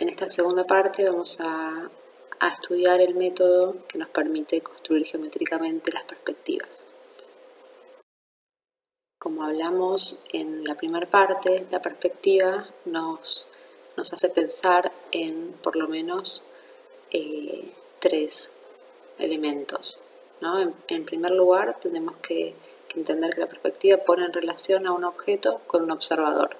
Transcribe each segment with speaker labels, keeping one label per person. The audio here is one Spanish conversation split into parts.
Speaker 1: En esta segunda parte vamos a estudiar el método que nos permite construir geométricamente las perspectivas. Como hablamos en la primera parte, la perspectiva nos hace pensar en por lo menos tres elementos, ¿no? En primer lugar, tenemos que entender que la perspectiva pone en relación a un objeto con un observador,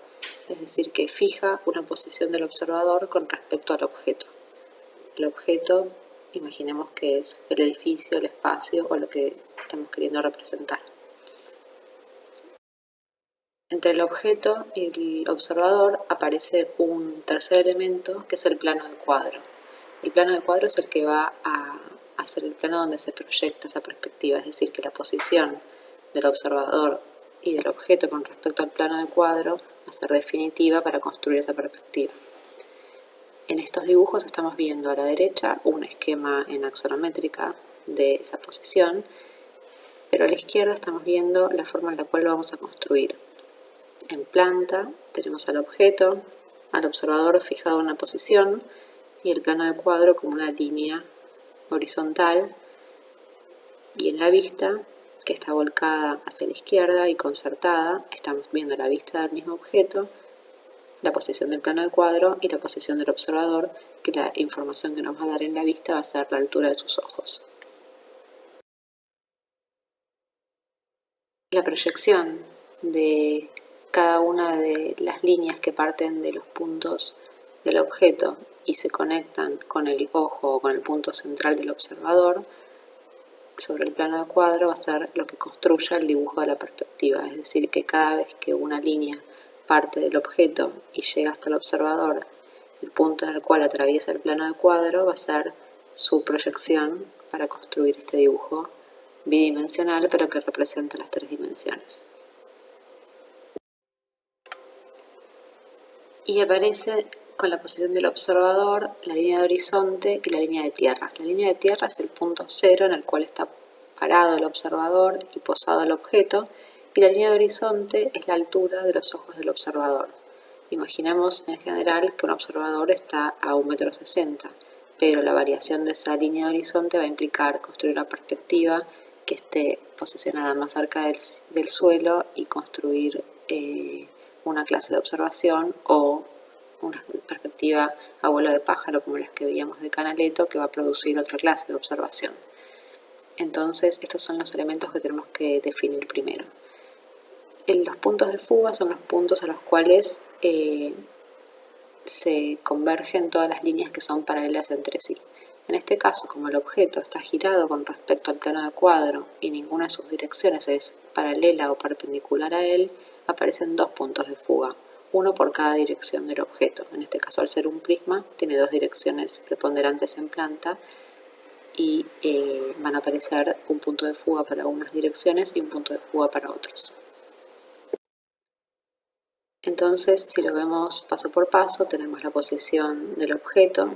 Speaker 1: es decir, que fija una posición del observador con respecto al objeto. El objeto, imaginemos que es el edificio, el espacio o lo que estamos queriendo representar. Entre el objeto y el observador aparece un tercer elemento que es el plano de cuadro. El plano de cuadro es el que va a ser el plano donde se proyecta esa perspectiva, es decir, que la posición del observador y del objeto con respecto al plano de cuadro va a ser definitiva para construir esa perspectiva. En estos dibujos estamos viendo a la derecha un esquema en axonométrica de esa posición, pero a la izquierda estamos viendo la forma en la cual lo vamos a construir. En planta tenemos al objeto, al observador fijado en una posición y el plano de cuadro como una línea horizontal, y en la vista, que está volcada hacia la izquierda y concertada, estamos viendo la vista del mismo objeto, la posición del plano de cuadro y la posición del observador, que la información que nos va a dar en la vista va a ser la altura de sus ojos. La proyección de cada una de las líneas que parten de los puntos del objeto y se conectan con el ojo o con el punto central del observador sobre el plano de cuadro va a ser lo que construya el dibujo de la perspectiva, es decir, que cada vez que una línea parte del objeto y llega hasta el observador, el punto en el cual atraviesa el plano de cuadro va a ser su proyección para construir este dibujo bidimensional, pero que representa las tres dimensiones. Y aparece con la posición del observador la línea de horizonte y la línea de tierra. La línea de tierra es el punto cero en el cual está parado el observador y posado el objeto, y la línea de horizonte es la altura de los ojos del observador. Imaginemos en general que un observador está a 1,60 m, pero la variación de esa línea de horizonte va a implicar construir una perspectiva que esté posicionada más cerca del suelo y construir una clase de observación o una perspectiva a vuelo de pájaro como las que veíamos de Canaletto, que va a producir otra clase de observación. Entonces estos son los elementos que tenemos que definir primero. Los puntos de fuga son los puntos a los cuales se convergen todas las líneas que son paralelas entre sí. En este caso, como el objeto está girado con respecto al plano de cuadro y ninguna de sus direcciones es paralela o perpendicular a él, aparecen dos puntos de fuga, uno por cada dirección del objeto. En este caso, al ser un prisma, tiene dos direcciones preponderantes en planta y van a aparecer un punto de fuga para unas direcciones y un punto de fuga para otros. Entonces, si lo vemos paso por paso, tenemos la posición del objeto.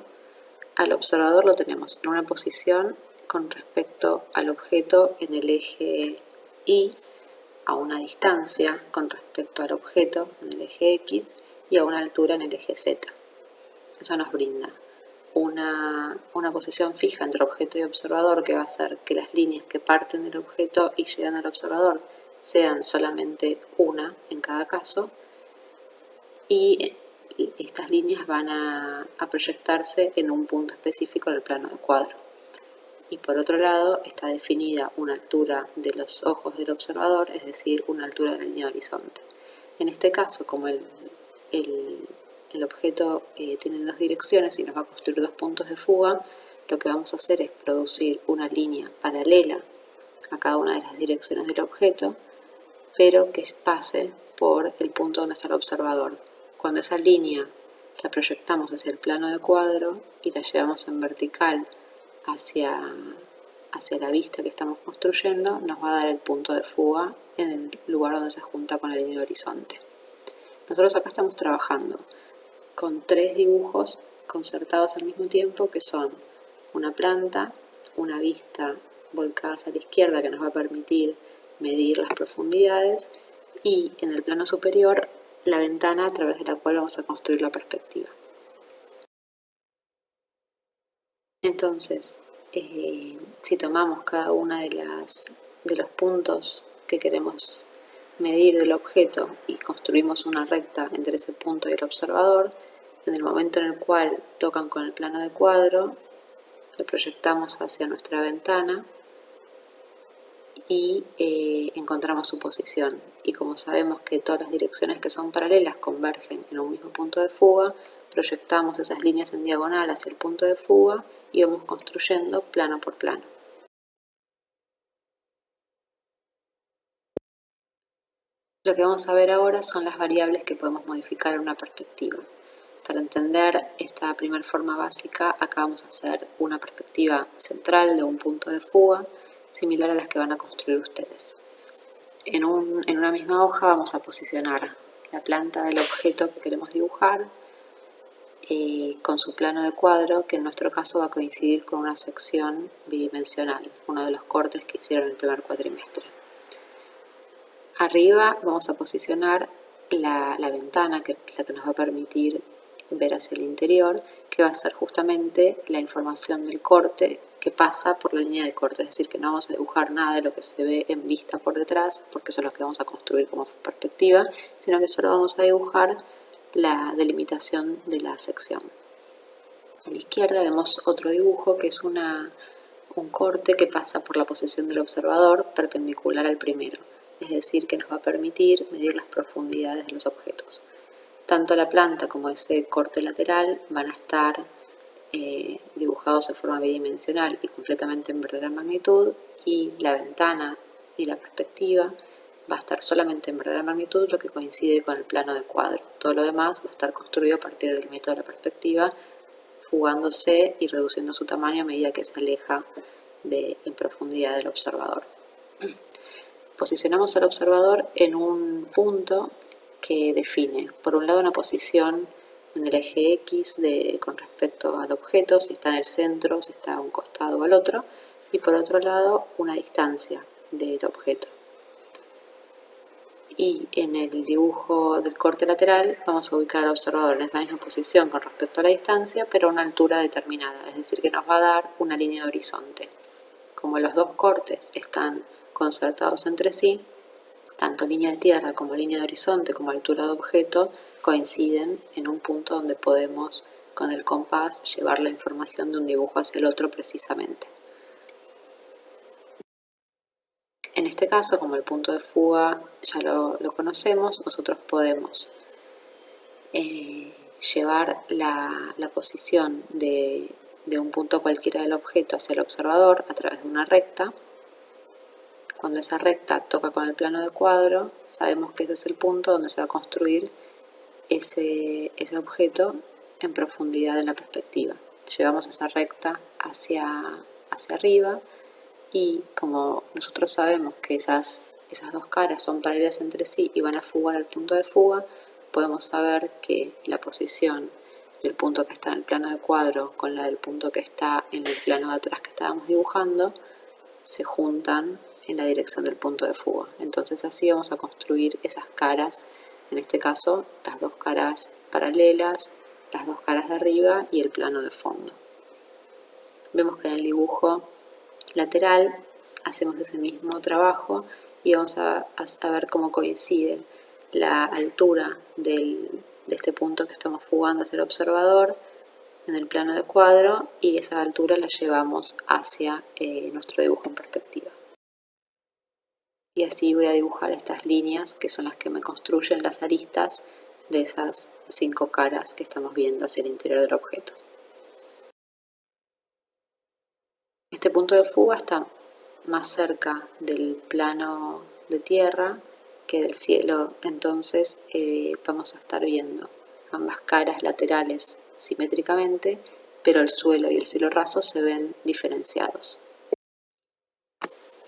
Speaker 1: Al observador lo tenemos en una posición con respecto al objeto en el eje Y, a una distancia con respecto al objeto en el eje X y a una altura en el eje Z. Eso nos brinda una posición fija entre objeto y observador, que va a hacer que las líneas que parten del objeto y llegan al observador sean solamente una en cada caso, y estas líneas van a proyectarse en un punto específico del plano de cuadro. Y por otro lado está definida una altura de los ojos del observador, es decir, una altura de la línea de horizonte. En este caso, como el objeto tiene dos direcciones y nos va a construir dos puntos de fuga, lo que vamos a hacer es producir una línea paralela a cada una de las direcciones del objeto, pero que pase por el punto donde está el observador. Cuando esa línea la proyectamos hacia el plano de cuadro y la llevamos en vertical hacia la vista que estamos construyendo, nos va a dar el punto de fuga en el lugar donde se junta con la línea de horizonte. Nosotros acá estamos trabajando con tres dibujos concertados al mismo tiempo, que son una planta, una vista volcada hacia la izquierda que nos va a permitir medir las profundidades, y en el plano superior la ventana a través de la cual vamos a construir la perspectiva. Entonces, si tomamos cada una de los puntos que queremos medir del objeto y construimos una recta entre ese punto y el observador, en el momento en el cual tocan con el plano de cuadro, lo proyectamos hacia nuestra ventana y encontramos su posición. Y como sabemos que todas las direcciones que son paralelas convergen en un mismo punto de fuga, proyectamos esas líneas en diagonal hacia el punto de fuga y vamos construyendo plano por plano. Lo que vamos a ver ahora son las variables que podemos modificar en una perspectiva. Para entender esta primera forma básica, acá vamos a hacer una perspectiva central de un punto de fuga, similar a las que van a construir ustedes. En una misma hoja vamos a posicionar la planta del objeto que queremos dibujar con su plano de cuadro, que en nuestro caso va a coincidir con una sección bidimensional, uno de los cortes que hicieron el primer cuatrimestre. Arriba vamos a posicionar la ventana, que es la que nos va a permitir ver hacia el interior, que va a ser justamente la información del corte que pasa por la línea de corte, es decir, que no vamos a dibujar nada de lo que se ve en vista por detrás, porque eso es lo que vamos a construir como perspectiva, sino que solo vamos a dibujar la delimitación de la sección. A la izquierda vemos otro dibujo que es un corte que pasa por la posición del observador perpendicular al primero, es decir, que nos va a permitir medir las profundidades de los objetos. Tanto la planta como ese corte lateral van a estar dibujados de forma bidimensional y completamente en verdadera magnitud, y la ventana y la perspectiva va a estar solamente en verdadera magnitud, lo que coincide con el plano de cuadro. Todo lo demás va a estar construido a partir del método de la perspectiva, fugándose y reduciendo su tamaño a medida que se aleja en profundidad del observador. Posicionamos al observador en un punto que define, por un lado, una posición en el eje X con respecto al objeto, si está en el centro, si está a un costado o al otro, y por otro lado, una distancia del objeto. Y en el dibujo del corte lateral vamos a ubicar al observador en esa misma posición con respecto a la distancia, pero a una altura determinada, es decir, que nos va a dar una línea de horizonte. Como los dos cortes están concertados entre sí, tanto línea de tierra como línea de horizonte como altura de objeto coinciden en un punto donde podemos con el compás llevar la información de un dibujo hacia el otro precisamente. En este caso, como el punto de fuga ya lo conocemos, nosotros podemos llevar la posición de un punto cualquiera del objeto hacia el observador a través de una recta. Cuando esa recta toca con el plano de cuadro, sabemos que ese es el punto donde se va a construir ese objeto en profundidad en la perspectiva. Llevamos esa recta hacia arriba, y como nosotros sabemos que esas dos caras son paralelas entre sí y van a fugar al punto de fuga, podemos saber que la posición del punto que está en el plano de cuadro con la del punto que está en el plano de atrás que estábamos dibujando se juntan en la dirección del punto de fuga. Entonces así vamos a construir esas caras, en este caso las dos caras paralelas, las dos caras de arriba y el plano de fondo. Vemos que en el dibujo lateral hacemos ese mismo trabajo y vamos a ver cómo coincide la altura de este punto que estamos fugando hacia el observador en el plano de cuadro, y esa altura la llevamos hacia nuestro dibujo en perspectiva. Y así voy a dibujar estas líneas que son las que me construyen las aristas de esas 5 caras que estamos viendo hacia el interior del objeto. Este punto de fuga está más cerca del plano de tierra que del cielo, entonces vamos a estar viendo ambas caras laterales simétricamente, pero el suelo y el cielo raso se ven diferenciados.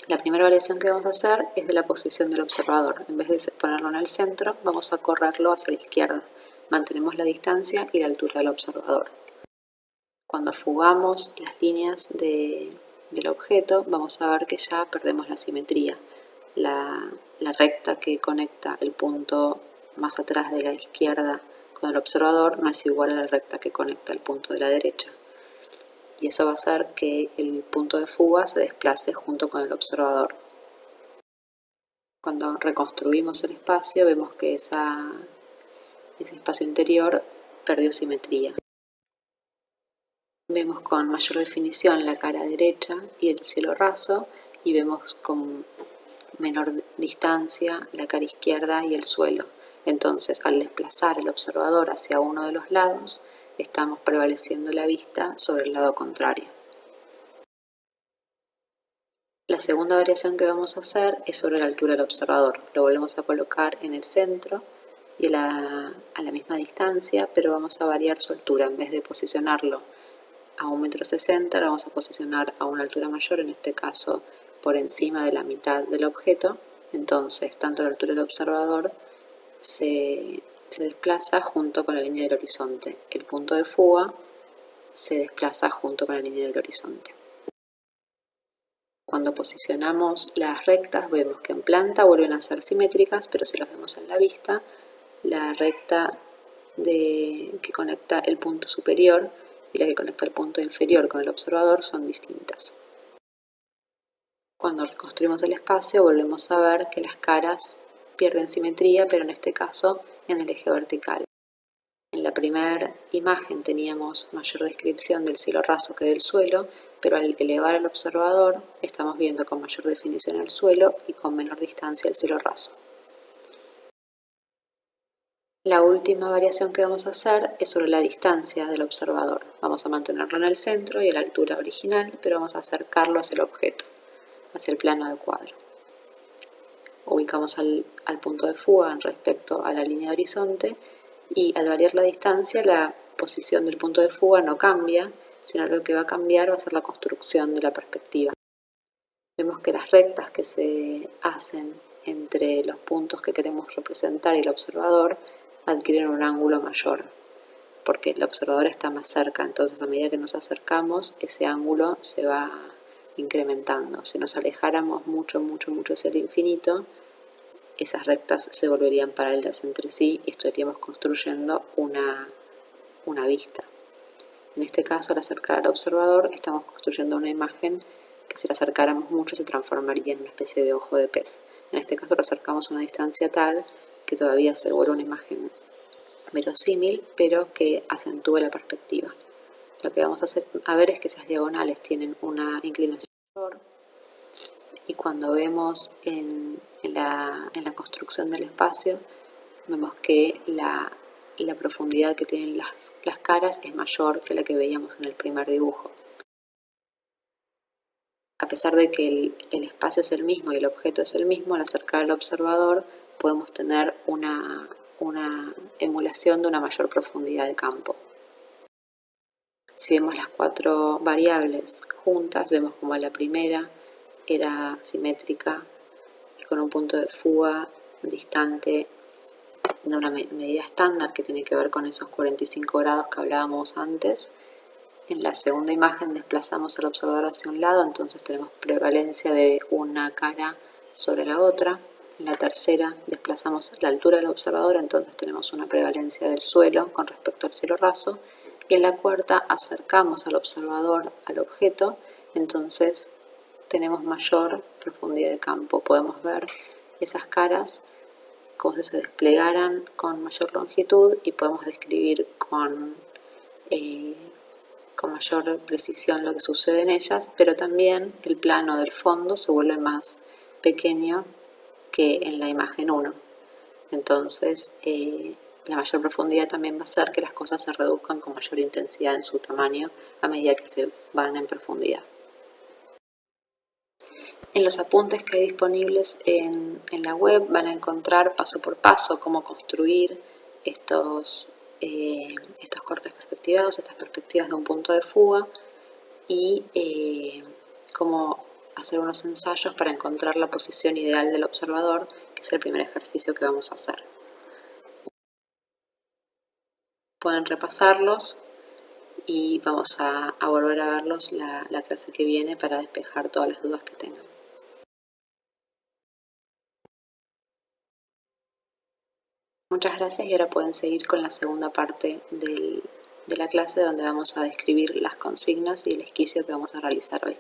Speaker 1: La primera variación que vamos a hacer es de la posición del observador. En vez de ponerlo en el centro, vamos a correrlo hacia la izquierda. Mantenemos la distancia y la altura del observador. Cuando fugamos las líneas del objeto, vamos a ver que ya perdemos la simetría. La recta que conecta el punto más atrás de la izquierda con el observador no es igual a la recta que conecta el punto de la derecha. y eso va a hacer que el punto de fuga se desplace junto con el observador. Cuando reconstruimos el espacio vemos que ese espacio interior perdió simetría. Vemos con mayor definición la cara derecha y el cielo raso, y vemos con menor distancia la cara izquierda y el suelo. Entonces, al desplazar el observador hacia uno de los lados, estamos prevaleciendo la vista sobre el lado contrario. La segunda variación que vamos a hacer es sobre la altura del observador. Lo volvemos a colocar en el centro y a la misma distancia, pero vamos a variar su altura. En vez de posicionarlo a 1,60 m, lo vamos a posicionar a una altura mayor, en este caso por encima de la mitad del objeto. Entonces, tanto la altura del observador se desplaza junto con la línea del horizonte. El punto de fuga se desplaza junto con la línea del horizonte. Cuando posicionamos las rectas vemos que en planta vuelven a ser simétricas, pero si los vemos en la vista, la recta que conecta el punto superior y la que conecta el punto inferior con el observador son distintas. Cuando reconstruimos el espacio volvemos a ver que las caras pierden simetría, pero en este caso en el eje vertical. En la primera imagen teníamos mayor descripción del cielo raso que del suelo, pero al elevar el observador estamos viendo con mayor definición el suelo y con menor distancia el cielo raso. La última variación que vamos a hacer es sobre la distancia del observador. Vamos a mantenerlo en el centro y a la altura original, pero vamos a acercarlo hacia el objeto, hacia el plano de cuadro. Ubicamos al punto de fuga respecto a la línea de horizonte, y al variar la distancia la posición del punto de fuga no cambia, sino lo que va a cambiar va a ser la construcción de la perspectiva. Vemos que las rectas que se hacen entre los puntos que queremos representar y el observador adquieren un ángulo mayor, porque el observador está más cerca. Entonces, a medida que nos acercamos, ese ángulo se va incrementando. Si nos alejáramos mucho hacia el infinito, esas rectas se volverían paralelas entre sí y estaríamos construyendo una vista. En este caso, al acercar al observador, estamos construyendo una imagen que si la acercáramos mucho se transformaría en una especie de ojo de pez. En este caso lo acercamos a una distancia tal que todavía se vuelve una imagen verosímil, pero que acentúe la perspectiva. Lo que vamos a ver es que esas diagonales tienen una inclinación mayor, y cuando vemos en la construcción del espacio, vemos que la profundidad que tienen las caras es mayor que la que veíamos en el primer dibujo. A pesar de que el espacio es el mismo y el objeto es el mismo, al acercar al observador podemos tener una emulación de una mayor profundidad de campo. Si vemos las cuatro variables juntas, vemos como la primera era simétrica y con un punto de fuga distante de una medida estándar que tiene que ver con esos 45 grados que hablábamos antes. En la segunda imagen desplazamos el observador hacia un lado, entonces tenemos prevalencia de una cara sobre la otra. En la tercera desplazamos la altura del observador, entonces tenemos una prevalencia del suelo con respecto al cielo raso. Y en la cuarta acercamos al observador al objeto, entonces tenemos mayor profundidad de campo. Podemos ver esas caras como si se desplegaran con mayor longitud y podemos describir con mayor precisión lo que sucede en ellas, pero también el plano del fondo se vuelve más pequeño que en la imagen 1. Entonces, la mayor profundidad también va a hacer que las cosas se reduzcan con mayor intensidad en su tamaño a medida que se van en profundidad. En los apuntes que hay disponibles en la web van a encontrar paso por paso cómo construir estos cortes perspectivados, estas perspectivas de un punto de fuga, y cómo hacer unos ensayos para encontrar la posición ideal del observador, que es el primer ejercicio que vamos a hacer. Pueden repasarlos y vamos a volver a verlos la clase que viene para despejar todas las dudas que tengan. Muchas gracias, y ahora pueden seguir con la segunda parte del de la clase donde vamos a describir las consignas y el esquicio que vamos a realizar hoy.